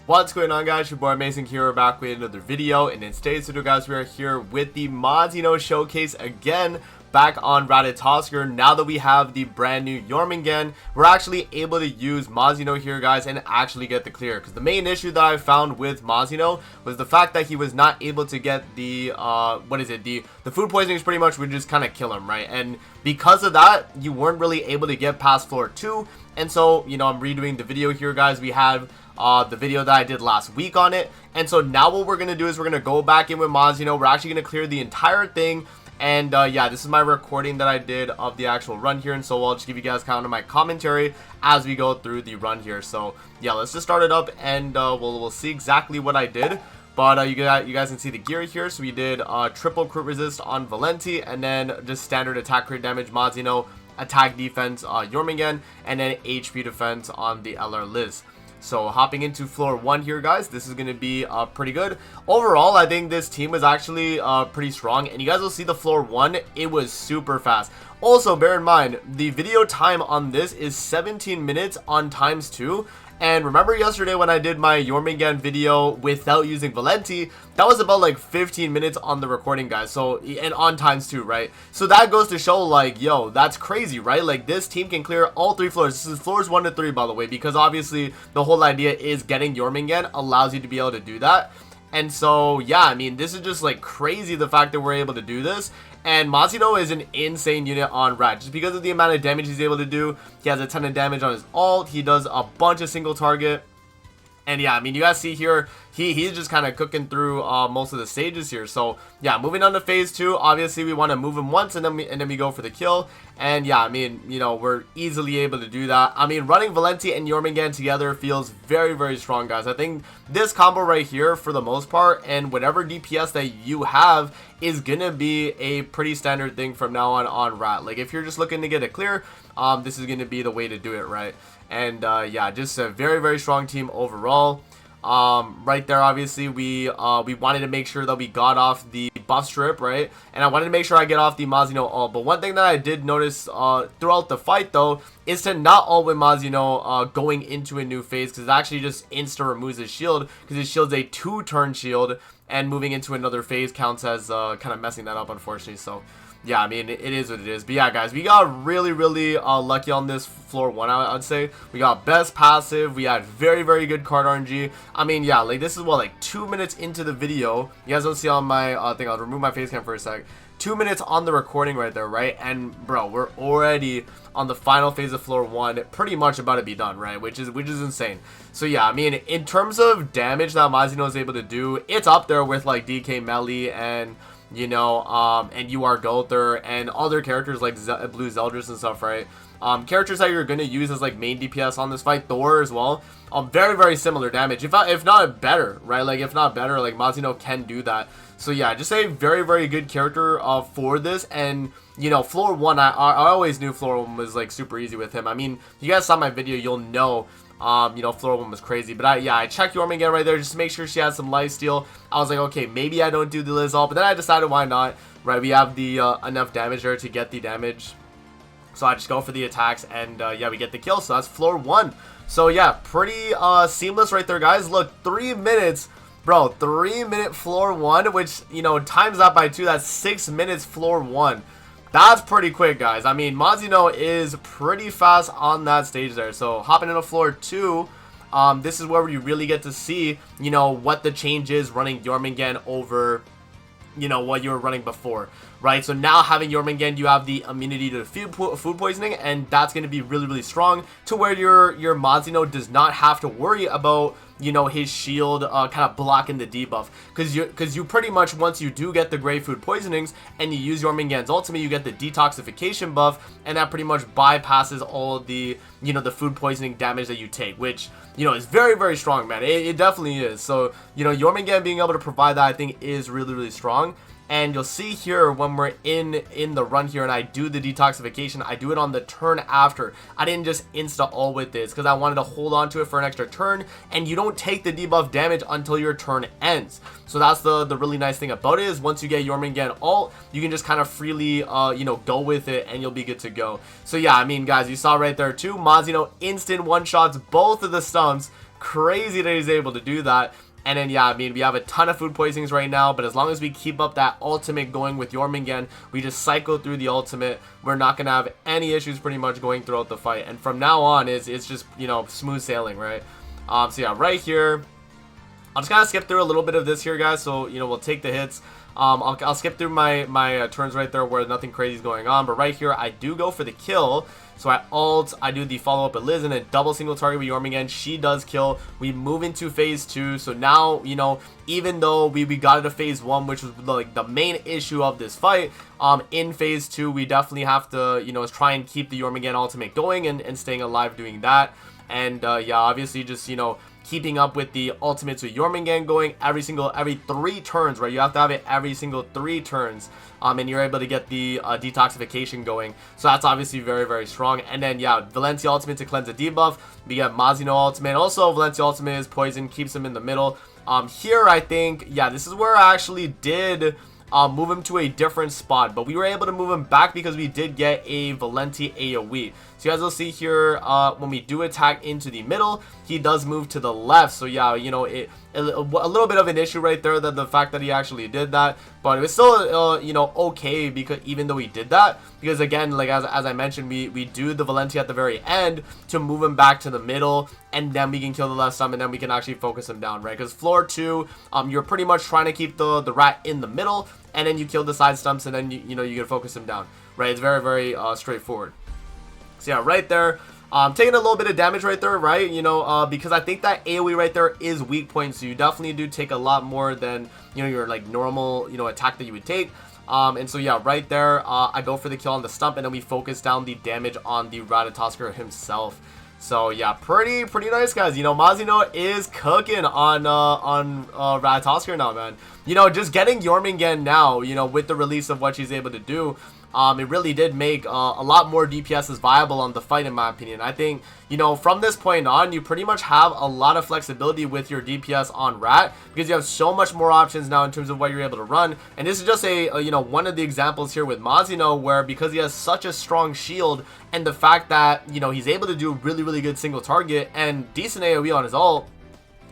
What's going on, guys? Your boy Amazing here, back with another video, and in today's video, guys, we are here with the Mazino showcase again, back on Ratatoskr. Now that we have the brand new Jormungandr, we're actually able to use Mazino here, guys, and actually get the clear. Because the main issue that I found with Mazino was the fact that he was not able to get the the food poisonings. Pretty much would just kind of kill him, right? And because of that, you weren't really able to get past floor 2. And so, you know, I'm redoing the video here, guys. We have the video that I did last week on it, and so now what we're gonna do is we're gonna go back in with Mazino. We're actually gonna clear the entire thing, and yeah, this is my recording that I did of the actual run here, and so I'll just give you guys kind of my commentary as we go through the run here. So yeah, let's just start it up, and we'll see exactly what I did. But you guys can see the gear here. So we did triple crit resist on Valenti, and then just standard attack crit damage Mazino, attack defense Jormungandr, and then HP defense on the LR Liz. So hopping into floor 1 here, guys, this is going to be pretty good. Overall, I think this team was actually pretty strong, and you guys will see the floor 1, it was super fast. Also, bear in mind, the video time on this is 17 minutes on ×2. And remember yesterday when I did my Jormungandr video without using Valenti, that was about like 15 minutes on the recording, guys. So, and on ×2, right? So that goes to show, like, yo, that's crazy, right? Like, this team can clear all 3 floors. This is floors 1 to 3, by the way, because obviously the whole idea is getting Jormungandr allows you to be able to do that. And so, yeah, I mean, this is just like crazy, the fact that we're able to do this. And Mazino is an insane unit on Rat, just because of the amount of damage he's able to do. He has a ton of damage on his ult. He does a bunch of single target. And yeah, I mean, you guys see here, he's just kind of cooking through most of the stages here. So yeah, moving on to phase 2. Obviously, we want to move him once, and then we go for the kill. And yeah, I mean, you know, we're easily able to do that. I mean, running Valenti and Jormungandr together feels very, very strong, guys. I think this combo right here, for the most part, and whatever DPS that you have, is gonna be a pretty standard thing from now on Rat. Like, if you're just looking to get it clear, this is gonna be the way to do it, right? And yeah, just a very, very strong team overall. Right there, obviously, we wanted to make sure that we got off the buff strip, right? And I wanted to make sure I get off the Mazino ult. But one thing that I did notice throughout the fight, though, is to not ult with Mazino going into a new phase, because it actually just insta removes his shield, because his shield's a 2-turn shield, and moving into another phase counts as kind of messing that up, unfortunately. So yeah, I mean, it is what it is. But yeah, guys, we got really, really lucky on this floor 1, I'd say. We got best passive. We had very, very good card RNG. I mean, yeah, like, this is, what, like 2 minutes into the video. You guys don't see on my thing. I'll remove my face cam for a sec. 2 minutes on the recording right there, right? And bro, we're already on the final phase of floor 1, pretty much about to be done, right? Which is insane. So yeah, I mean, in terms of damage that Mazino is able to do, it's up there with like DK Melly and, you know, and UR Gother and other characters like Blue Zeldris and stuff, right? Characters that you're going to use as like main DPS on this fight, Thor as well. Very, very similar damage, if not better, right? Like, if not better, like, Mazino can do that. So yeah, just a very, very good character for this. And, you know, floor 1, I always knew floor 1 was like super easy with him. I mean, you guys saw my video, you'll know, you know, floor 1 was crazy. But I checked Jormungandr right there just to make sure she has some lifesteal. I was like, okay, maybe I don't do the Liz ult, but then I decided why not, right? We have the enough damage there to get the damage. So I just go for the attacks, and yeah, we get the kill. So that's floor 1. So yeah, pretty seamless right there, guys. Look, 3 minutes, bro. 3-minute floor 1, which, you know, times that by 2, that's 6 minutes floor 1. That's pretty quick, guys. I mean, Mazino is pretty fast on that stage there. So hopping into floor 2, this is where you really get to see, you know, what the change is running Jormungandr over, you know, what you were running before, right? So now having Jormungandr, you have the immunity to food poisoning, and that's going to be really, really strong, to where your Mazino does not have to worry about, you know, his shield kind of blocking the debuff, because you pretty much, once you do get the great food poisonings and you use Jormungandr's ultimate, you get the detoxification buff, and that pretty much bypasses all of the, you know, the food poisoning damage that you take, which, you know, is very, very strong, man. It definitely is. So, you know, Jormungandr being able to provide that, I think, is really, really strong. And you'll see here when we're in the run here and I do the detoxification, I do it on the turn after. I didn't just insta ult with this because I wanted to hold on to it for an extra turn, and you don't take the debuff damage until your turn ends. So that's the really nice thing about it, is once you get Jormungandr ult, you can just kind of freely you know, go with it and you'll be good to go. So yeah, I mean, guys, you saw right there too, Mazino instant one shots both of the stumps. crazy that he's able to do that. And then, yeah, I mean, we have a ton of food poisonings right now, but as long as we keep up that ultimate going with Jormungandr, we just cycle through the ultimate, we're not going to have any issues pretty much going throughout the fight. And from now on, it's just, you know, smooth sailing, right? So, yeah, right here, I'll just kind of skip through a little bit of this here, guys, so, you know, we'll take the hits. I'll skip through my turns right there where nothing crazy is going on, but right here, I do go for the kill. So I ult, I do the follow-up with Liz, and then double single target with Jormungandr. She does kill. We move into phase 2. So now, you know, even though we got into phase 1, which was like the main issue of this fight, in phase 2, we definitely have to, you know, try and keep the Jormungandr ultimate going and staying alive doing that. And yeah, obviously just, you know, keeping up with the ultimates with Jormungandr going every 3 turns, right? You have to have it every single 3 turns, and you're able to get the detoxification going. So that's obviously very, very strong. And then, yeah, Valencia ultimate to cleanse the debuff. We get Mazino ultimate. Also, Valencia ultimate is poison, keeps him in the middle. Here, I think, yeah, this is where I actually did move him to a different spot, but we were able to move him back because we did get a Valenti AoE. So you guys will see here, when we do attack into the middle, he does move to the left. So yeah, you know, a little bit of an issue right there, that the fact that he actually did that, but it was still, you know, okay, because even though he did that, because again, like as I mentioned, we do the Valenti at the very end to move him back to the middle, and then we can kill the left stump, and then we can actually focus him down, right? Because floor 2, you're pretty much trying to keep the rat in the middle, and then you kill the side stumps, and then you know, you can focus him down, right? It's very, very straightforward. So yeah, right there, taking a little bit of damage right there, right? You know, because I think that AoE right there is weak point, so you definitely do take a lot more than, you know, your like normal, you know, attack that you would take. And so yeah, right there, I go for the kill on the stump, and then we focus down the damage on the Ratatoskr himself. So yeah, pretty nice, guys. You know, Mazino is cooking on Ratatoskr now, man. You know, just getting Jormungandr now, you know, with the release of what she's able to do, it really did make a lot more DPSs viable on the fight, in my opinion. I think, you know, from this point on, you pretty much have a lot of flexibility with your DPS on Rat, because you have so much more options now in terms of what you're able to run. And this is just a you know, one of the examples here with Mazino, where because he has such a strong shield, and the fact that, you know, he's able to do really good single target and decent AoE on his ult,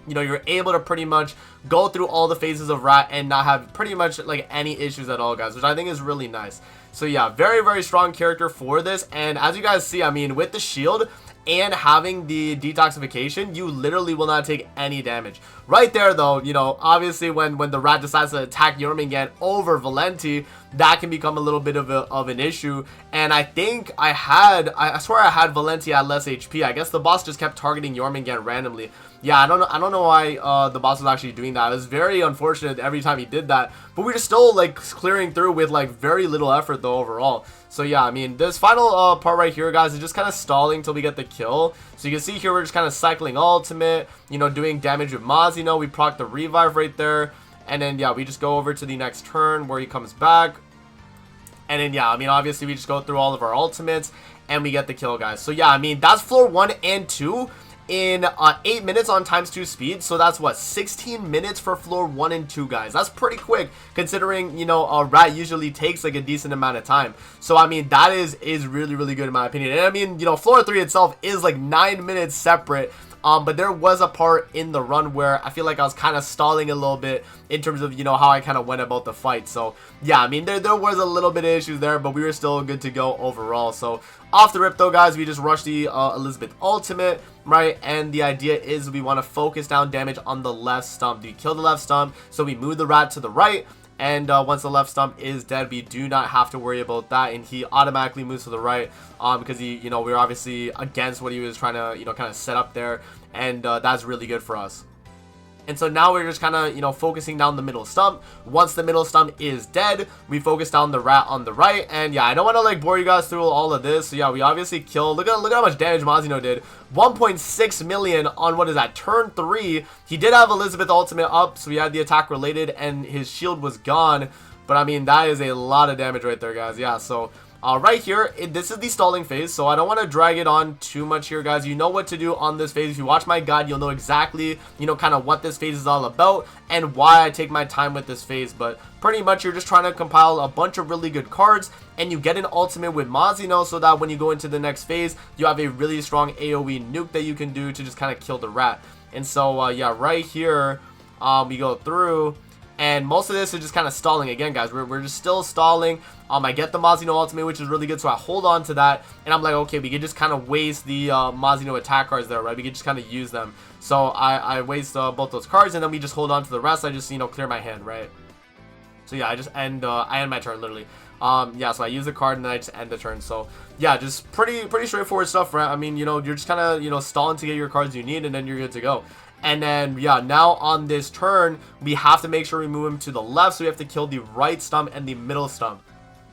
you know, you're able to pretty much go through all the phases of Rat and not have pretty much like any issues at all, guys, which I think is really nice. So yeah, very strong character for this. And as you guys see, I mean, with the shield and having the detoxification, you literally will not take any damage. Right there, though, you know, obviously when the Rat decides to attack Jormungandr over Valenti, that can become a little bit of an issue. And I think I swear I had Valenti at less HP. I guess the boss just kept targeting Jormungandr randomly. Yeah, I don't know why the boss was actually doing that. It was very unfortunate every time he did that, but we were still like clearing through with like very little effort though overall. So yeah, I mean, this final part right here, guys, is just kind of stalling till we get the kill. So you can see here we're just kind of cycling ultimate, you know, doing damage with Mazino. We proc the revive right there, and then yeah, we just go over to the next turn where he comes back, and then yeah, I mean, obviously we just go through all of our ultimates and we get the kill, guys. So yeah, I mean, that's floor 1 and 2 in 8 minutes on ×2 speed. So that's what, 16 minutes for floor 1 and 2, guys. That's pretty quick considering, you know, a Rat usually takes like a decent amount of time. So I mean, that is really good in my opinion. And I mean, you know, floor 3 itself is like 9 minutes separate. But there was a part in the run where I feel like I was kind of stalling a little bit in terms of, you know, how I kind of went about the fight. So yeah, I mean, there was a little bit of issues there, but we were still good to go overall. So off the rip though, guys, we just rushed the Elizabeth ultimate, right? And the idea is we want to focus down damage on the left stump. We kill the left stump, so we move the Rat to the right. And once the left stump is dead, we do not have to worry about that, and he automatically moves to the right, because he, you know, we're obviously against what he was trying to, you know, kind of set up there, and that's really good for us. And so now we're just kind of, you know, focusing down the middle stump. Once the middle stump is dead, we focus down the Rat on the right. And yeah, I don't want to like bore you guys through all of this. So yeah, we obviously killed, look at how much damage Mazino did. 1.6 million on, what is that, turn 3. He did have Elizabeth ultimate up, so we had the attack related and his shield was gone. But I mean, that is a lot of damage right there, guys. Yeah, so right here, this is the stalling phase, so I don't want to drag it on too much here, guys. You know what to do on this phase. If you watch my guide, you'll know exactly, you know, kind of what this phase is all about and why I take my time with this phase. But pretty much, you're just trying to compile a bunch of really good cards, and you get an ultimate with Mazino so that when you go into the next phase, you have a really strong AoE nuke that you can do to just kind of kill the Rat. And so yeah, right here we go through, and most of this is just kind of stalling again, guys. We're just still stalling. I get the Mazino ultimate, which is really good, so I hold on to that, and I'm like, okay, we could just kind of waste the Mazino attack cards there, right? We could just kind of use them. So I waste both those cards, and then we just hold on to the rest. I just, you know, clear my hand, right? So yeah, I end my turn, literally. Yeah, so I use the card, and then I just end the turn. So yeah, just pretty straightforward stuff, right? I mean, you know, you're just kind of, you know, stalling to get your cards you need, and then you're good to go. And then, yeah, now on this turn, we have to make sure we move him to the left, so we have to kill the right stump and the middle stump.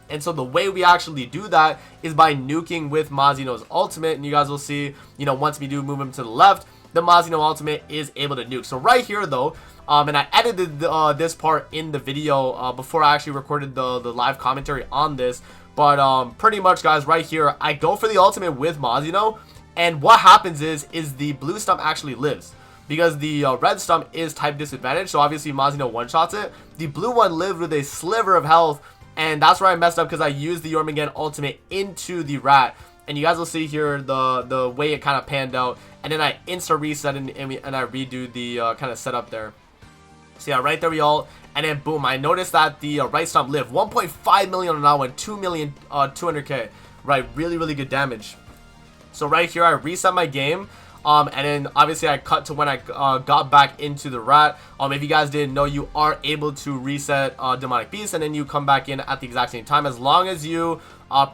And so the way we actually do that is by nuking with Mazino's ultimate, and you guys will see, you know, once we do move him to the left, the Mazino ultimate is able to nuke. So right here, though, and I edited this part in the video before I actually recorded the live commentary on this, but pretty much, guys, right here, I go for the ultimate with Mazino, and what happens is the blue stump actually lives. Because the red stump is type disadvantage, so obviously Mazino one-shots it. The blue one lived with a sliver of health, and that's where I messed up because I used the Jormungandr ultimate into the rat. And you guys will see here the way it kind of panned out. And then I insta-reset and I redo the kind of setup there. So yeah, right there we ult, and then boom, I noticed that the right stump lived. 1.5 million on that one, 2 million, 200k. Right, really good damage. So right here, I reset my game. And then obviously I cut to when I got back into the rat. If you guys didn't know, you are able to reset Demonic Beast, and then you come back in at the exact same time, as long as you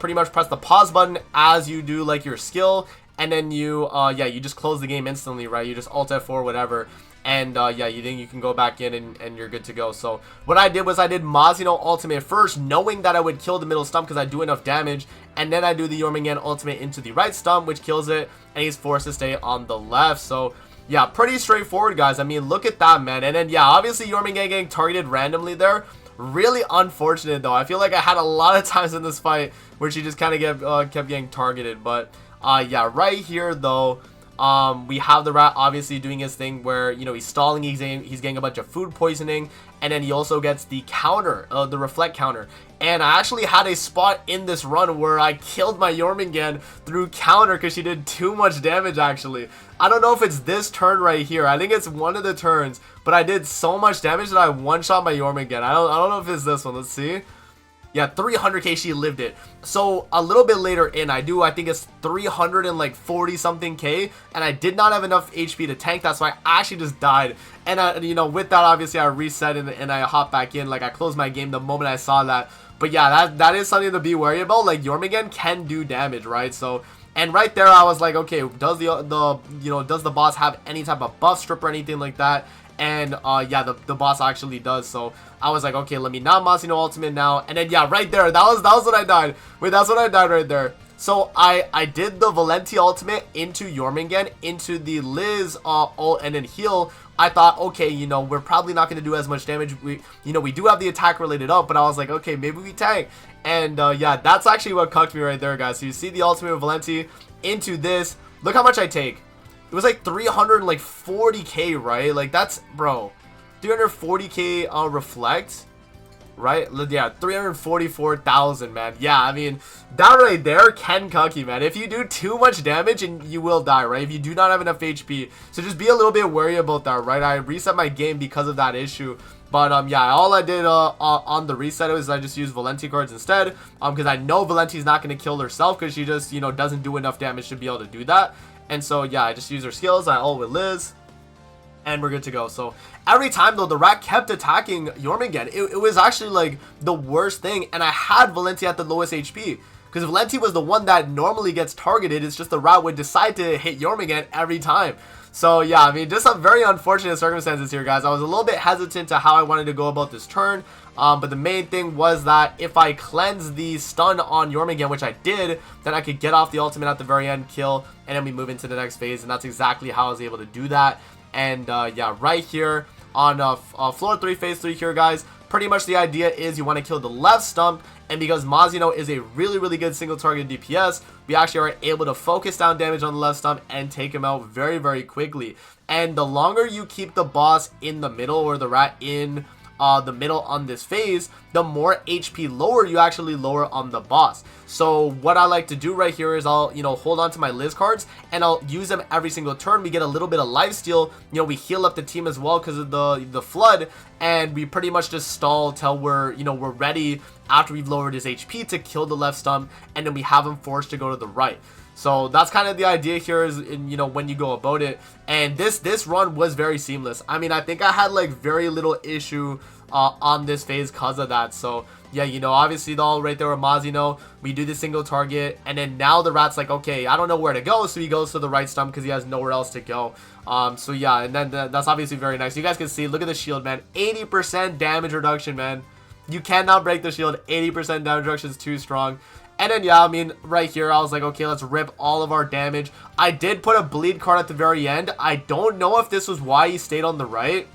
pretty much press the pause button as you do like your skill, and then you yeah, you just close the game instantly, right? You just alt F4 whatever, and yeah, you can go back in and you're good to go. So what I did was I did Mazino ultimate first, knowing that I would kill the middle stump because I do enough damage, and then I do the Jormungandr ultimate into the right stump, which kills it, and he's forced to stay on the left. So yeah, pretty straightforward, guys. I mean, look at that, man. And then yeah, obviously Jormungandr getting targeted randomly there. Really unfortunate, though. I feel like I had a lot of times in this fight where she just kind of kept getting targeted. But yeah, right here though, we have the rat obviously doing his thing where, you know, he's stalling, he's getting a bunch of food poisoning, and then he also gets the counter, the reflect counter. And I actually had a spot in this run where I killed my Jormungandr through counter because she did too much damage, actually. I don't know if it's this turn right here. I think it's one of the turns, but I did so much damage that I one-shot my Jormungandr. I don't know if it's this one. Let's see. Yeah, 300k, she lived it. So a little bit later in, I think it's 340 something k, and I did not have enough HP to tank that, so I actually just died. And you know, with that, obviously I reset and I hop back in. Like, I closed my game the moment I saw that. But yeah, that is something to be worried about. Like, Jormungandr can do damage, right? So, and right there I was like, okay, does does the boss have any type of buff strip or anything like that? And yeah, the boss actually does. So I was like, okay, let me not Mazino ultimate now. And then yeah, right there, that was when I died. Wait, that's when I died right there. So I did the Valenti ultimate into Jormungandr, into the Liz ult, and then heal. I thought, okay, you know, we're probably not going to do as much damage. We do have the attack related up, but I was like, okay, maybe we tank. And yeah, that's actually what cucked me right there, guys. So you see the ultimate with Valenti into this. Look how much I take. It was like 340k, right? Like, that's, bro, 340k reflect, right? Yeah, 344,000, man. Yeah, I mean, that right there can cuck you, man. If you do too much damage, and you will die, right? If you do not have enough HP. So just be a little bit wary about that, right? I reset my game because of that issue. But yeah, all I did on the reset was I just used Valenti cards instead, because I know Valenti's not going to kill herself because she just, you know, doesn't do enough damage to be able to do that. And so yeah, I just use her skills, I ult with Liz, and we're good to go. So every time though, the rat kept attacking Jormungandr. It was actually like the worst thing, and I had Valenti at the lowest HP. Because Valenti was the one that normally gets targeted. It's just the rat would decide to hit Jormungandr every time. So yeah, I mean, just some very unfortunate circumstances here, guys. I was a little bit hesitant to how I wanted to go about this turn. But the main thing was that if I cleanse the stun on Jormungandr, which I did, then I could get off the ultimate at the very end, kill, and then we move into the next phase. And that's exactly how I was able to do that. And yeah, right here on floor 3, phase 3 here, guys, pretty much the idea is you want to kill the left stump. And because Mazino is a really good single target DPS, we actually are able to focus down damage on the left stump and take him out very quickly. And the longer you keep the boss in the middle, or the rat in the middle on this phase, the more HP lower you actually lower on the boss. So what I like to do right here is I'll, hold on to my Liz cards and I'll use them every single turn. We get a little bit of lifesteal, we heal up the team as well because of the flood, and we pretty much just stall till we're, we're ready after we've lowered his HP to kill the left stump, and then we have him forced to go to the right. So that's kind of the idea here is, when you go about it. And this run was very seamless. I mean, I think I had like very little issue on this phase because of that. So yeah, obviously the all right there with Mazino, we do the single target, and then now the rat's like, okay, I don't know where to go, so he goes to the right stump because he has nowhere else to go. So yeah, and then that's obviously very nice. You guys can see, look at the shield, man. 80% damage reduction, man. You cannot break the shield. 80% damage reduction is too strong. And then, yeah, I mean, right here, I was like, okay, let's rip all of our damage. I did put a bleed card at the very end. I don't know if this was why he stayed on the right,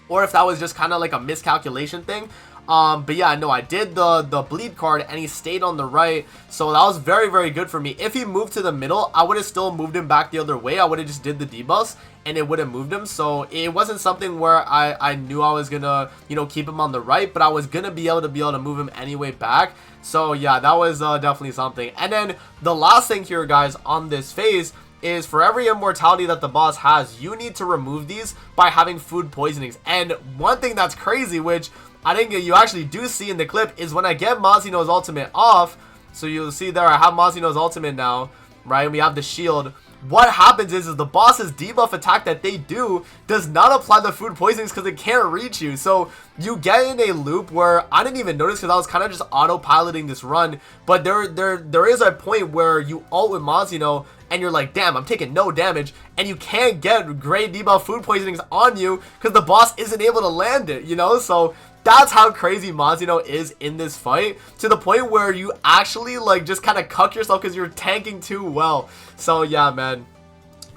or if that was just kind of like a miscalculation thing. But yeah, no, I did the bleed card and he stayed on the right, so that was very, very good for me. If he moved to the middle, I would have still moved him back the other way. I would have just did the debuffs and it would have moved him. So it wasn't something where I knew I was gonna, keep him on the right, but I was gonna be able to move him anyway back. So yeah, that was definitely something. And then the last thing here, guys, on this phase is for every immortality that the boss has, you need to remove these by having food poisonings. And one thing that's crazy, which I think you actually do see in the clip, is when I get Mazino's ultimate off. So you'll see there, I have Mazino's ultimate now, right? We have the shield. What happens is the boss's debuff attack that they do does not apply the food poisonings because it can't reach you. So you get in a loop where I didn't even notice because I was kind of just autopiloting this run. But there is a point where you ult with Mazino and you're like, damn, I'm taking no damage, and you can't get great debuff food poisonings on you because the boss isn't able to land it, So that's how crazy Mazino is in this fight, to the point where you actually like just kind of cuck yourself because you're tanking too well. So yeah, man,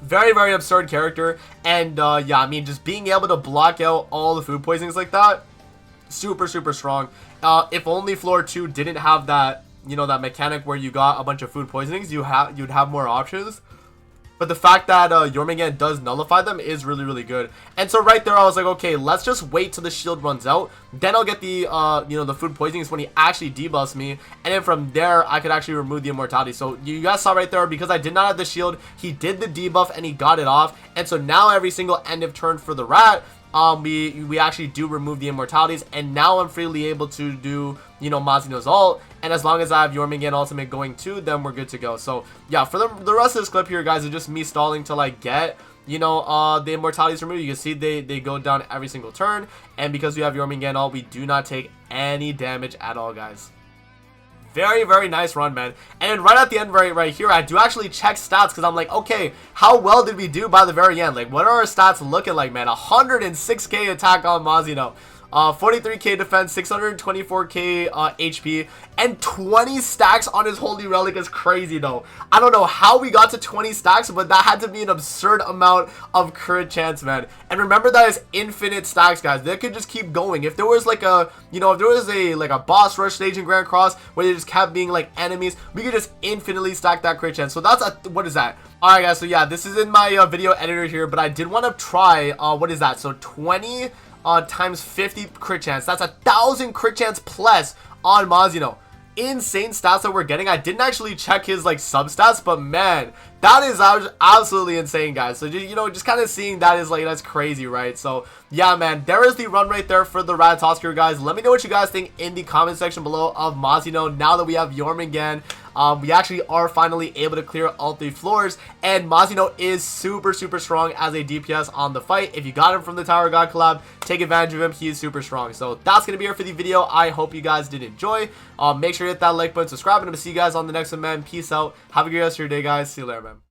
very, very absurd character. And yeah, I mean, just being able to block out all the food poisonings like that, super, super strong. If only floor 2 didn't have that, that mechanic where you got a bunch of food poisonings, you'd have more options. But the fact that Jormungandr does nullify them is really, really good. And so right there, I was like, okay, let's just wait till the shield runs out. Then I'll get the, the food poisonings when he actually debuffs me. And then from there, I could actually remove the immortality. So you guys saw right there, because I did not have the shield, he did the debuff and he got it off. And so now every single end of turn for the rat, we actually do remove the immortalities, and now I'm freely able to do, Mazino's ult, and as long as I have Jormungandr ultimate going too, then we're good to go. So yeah, for the rest of this clip here, guys, is just me stalling till I get, the immortalities removed. You can see they go down every single turn, and because we have Jormungandr ult, we do not take any damage at all, guys. Very, very nice run, man. And right at the end, right here, I do actually check stats because I'm like, okay, how well did we do by the very end? Like, what are our stats looking like, man? 106k attack on Mazino, 43k defense, 624k HP, and 20 stacks on his holy relic is crazy, though. I don't know how we got to 20 stacks, but that had to be an absurd amount of crit chance, man. And remember, that is infinite stacks, guys. They could just keep going. If there was like a, if there was a boss rush stage in Grand Cross where they just kept being like enemies, we could just infinitely stack that crit chance. So that's a, what is that? Alright, guys, so yeah, this is in my video editor here, but I did want to try, what is that? So 20 times 50 crit chance. That's 1,000 crit chance plus on Mazino. Insane stats that we're getting. I didn't actually check his like sub stats, but man, that is absolutely insane, guys. So just kind of seeing that is like, that's crazy, right? So yeah, man, there is the run right there for the Ratatoskr, guys. Let me know what you guys think in the comment section below of Mazino now that we have Jormungandr. We actually are finally able to clear all 3 floors, and Mazino is super, super strong as a DPS on the fight. If you got him from the Tower God collab, take advantage of him. He is super strong. So that's going to be it for the video. I hope you guys did enjoy. Make sure to hit that like button, subscribe, and I'm going to see you guys on the next one, man. Peace out. Have a good rest of your day, guys. See you later, man.